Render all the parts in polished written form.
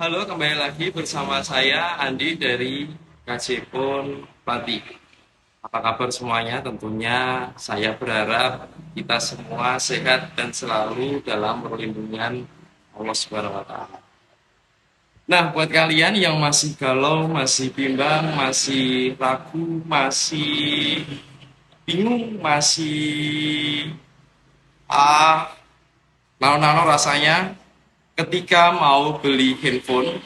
Halo, kembali lagi bersama saya Andi dari KJ Pon Pati. Apa kabar semuanya? Tentunya saya berharap kita semua sehat dan selalu dalam perlindungan Allah Subhanahu wa taala. Nah, buat kalian yang masih galau, masih bimbang, masih ragu, masih bingung, masih ah nano-nano rasanya ketika mau beli handphone.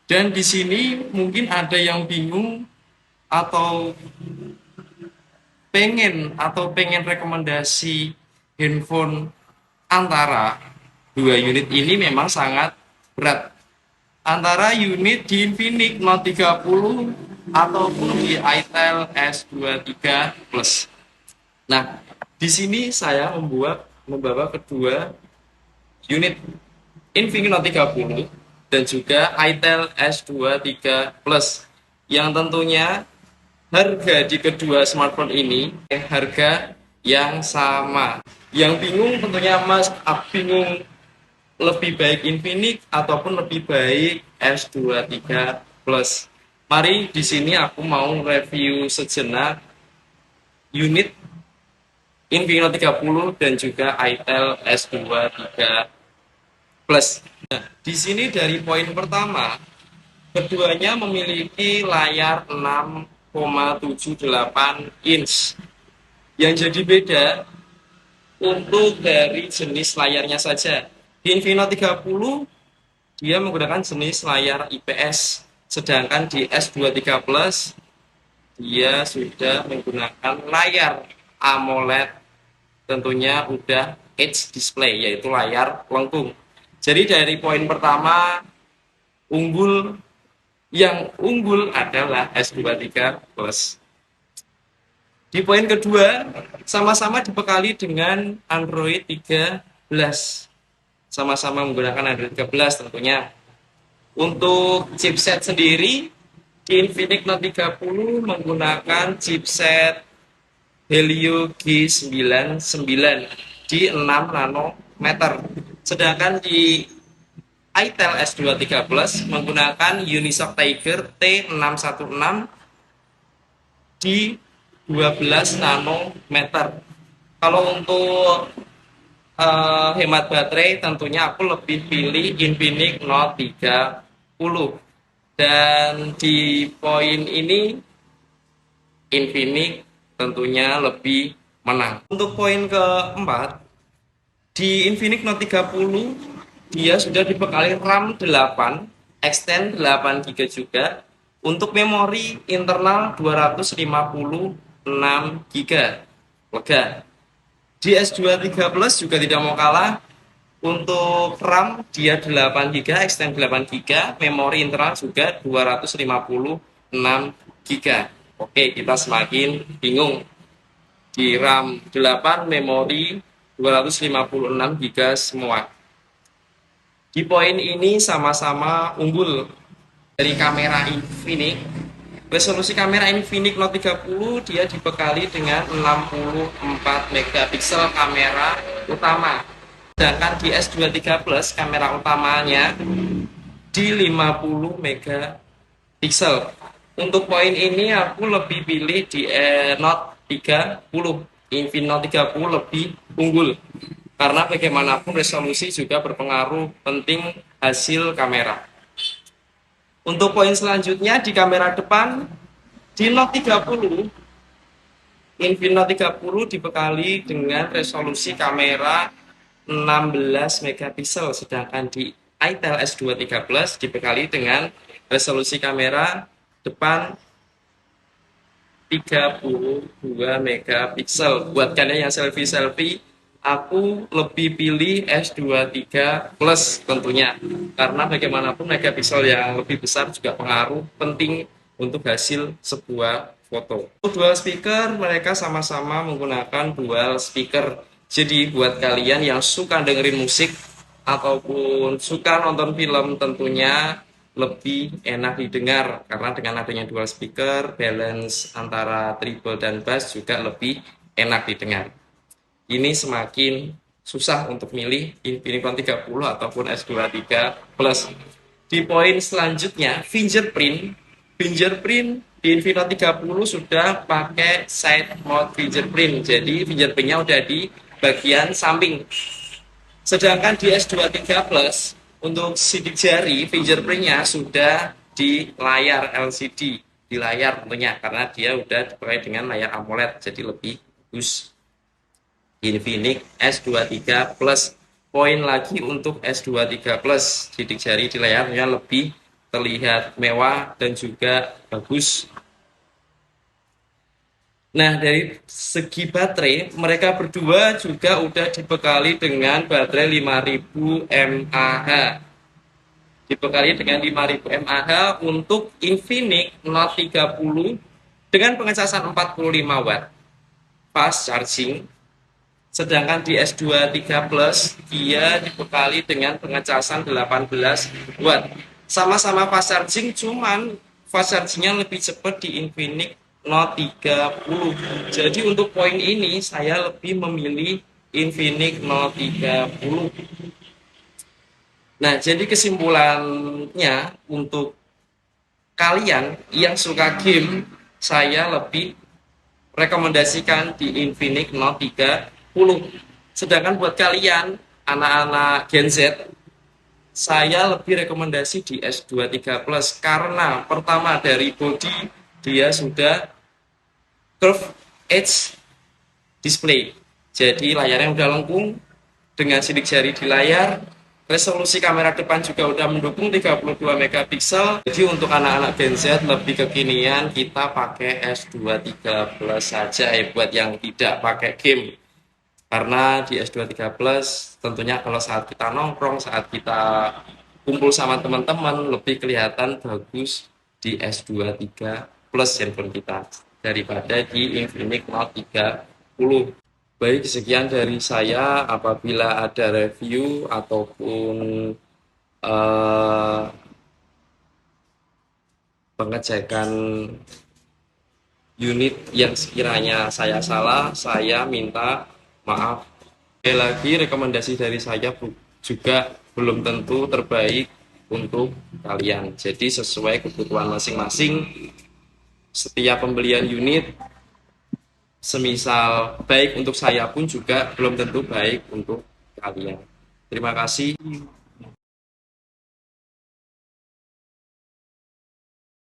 Dan di sini mungkin ada yang bingung atau pengen rekomendasi handphone antara dua unit ini memang sangat berat. Antara unit di Infinix Note 30 ataupun di Itel S23 Plus. Nah, di sini saya membawa kedua unit Infinix Note 30 dan juga Itel S23 Plus yang tentunya harga di kedua smartphone ini harga yang sama. Yang bingung tentunya Mas, bingung lebih baik Infinix ataupun lebih baik S23 Plus. Mari di sini aku mau review sejenak unit Infinix Note 30 dan juga Itel S23 Plus. Nah, di sini dari poin pertama, keduanya memiliki layar 6,78 inch. Yang jadi beda untuk dari jenis layarnya saja. Di Infinix 30 dia menggunakan jenis layar IPS, sedangkan di S23 Plus dia sudah menggunakan layar AMOLED, tentunya udah Edge display yaitu layar lengkung. Jadi dari poin pertama unggul yang unggul adalah S23 Plus. Di poin kedua, sama-sama dibekali dengan Android 13. Sama-sama menggunakan Android 13 tentunya. Untuk chipset sendiri, di Infinix Note 30 menggunakan chipset Helio G99 di 6 nanometer. Sedangkan di Itel S23 Plus menggunakan Unisoc Tiger T616 di 12 nanometer. Kalau untuk hemat baterai tentunya aku lebih pilih Infinix Note 30. Dan di poin ini Infinix tentunya lebih menang. Untuk poin keempat, di Infinix Note 30 dia sudah dibekali RAM 8, extend 8 GB juga, untuk memori internal 256 GB. Lega. Di S23 Plus juga tidak mau kalah. Untuk RAM dia 8 GB, extend 8 GB, memori internal juga 256 GB. Oke, kita semakin bingung. Di RAM 8, memori 256 GB semua. Di poin ini sama-sama unggul. Dari kamera Infinix, resolusi kamera Infinix Note 30 dia dibekali dengan 64 megapiksel kamera utama. Sedangkan di S23 Plus kamera utamanya di 50 megapiksel. Untuk poin ini aku lebih pilih di Note 30. Infinix Note 30 lebih unggul. Karena bagaimanapun resolusi juga berpengaruh penting hasil kamera. Untuk poin selanjutnya di kamera depan, di Note 30, Infinix Note 30 dibekali dengan resolusi kamera 16 megapiksel, sedangkan di Itel S23 Plus dibekali dengan resolusi kamera depan 32 megapiksel. Buat kalian yang selfie-selfie, aku lebih pilih S23 Plus tentunya. Karena bagaimanapun megapiksel yang lebih besar juga pengaruh penting untuk hasil sebuah foto. Untuk dual speaker, mereka sama-sama menggunakan dual speaker. Jadi buat kalian yang suka dengerin musik ataupun suka nonton film tentunya lebih enak didengar karena dengan adanya dual speaker, balance antara treble dan bass juga lebih enak didengar. Ini semakin susah untuk milih Infinix Note 30 ataupun S23 Plus. Di poin selanjutnya, fingerprint. Fingerprint di Infinix 30 sudah pakai side mount fingerprint. Jadi fingerprintnya udah di bagian samping. Sedangkan di S23 Plus untuk sidik jari fingerprintnya sudah di layar LCD, di layar tentunya karena dia udah dipakai dengan layar AMOLED, jadi lebih bagus. Infinix S23 Plus. Poin lagi untuk S23 Plus, sidik jari di layarnya lebih terlihat mewah dan juga bagus. Nah, dari segi baterai, mereka berdua juga udah dibekali dengan baterai 5000 mAh. Dibekali dengan 5000 mAh untuk Infinix Note 30 dengan pengecasan 45 watt fast charging. Sedangkan di S23 Plus dia dibekali dengan pengecasan 18 watt. Sama-sama fast charging, cuman fast chargingnya lebih cepat di Infinix Note 30. Jadi untuk poin ini saya lebih memilih Infinix Note 30. Nah, jadi kesimpulannya untuk kalian yang suka game, saya lebih rekomendasikan di Infinix Note 30. Sedangkan buat kalian anak-anak Gen Z, saya lebih rekomendasi di S23 Plus karena pertama dari body dia sudah curve edge display. Jadi layarnya udah lengkung dengan sidik jari di layar. Resolusi kamera depan juga udah mendukung 32 megapiksel. Jadi untuk anak-anak Gen Z lebih kekinian, kita pakai S23 Plus saja ya buat yang tidak pakai game. Karena di S23 Plus tentunya kalau saat kita nongkrong, saat kita kumpul sama teman-teman lebih kelihatan bagus di S23 Plus handphone kita daripada di Infinix Note 30. Baik, sekian dari saya. Apabila ada review ataupun eh, pengecekan unit yang sekiranya saya salah, saya minta maaf. Sekali lagi, rekomendasi dari saya juga belum tentu terbaik untuk kalian. Jadi sesuai kebutuhan masing-masing, setiap pembelian unit semisal baik untuk saya pun juga belum tentu baik untuk kalian. Terima kasih.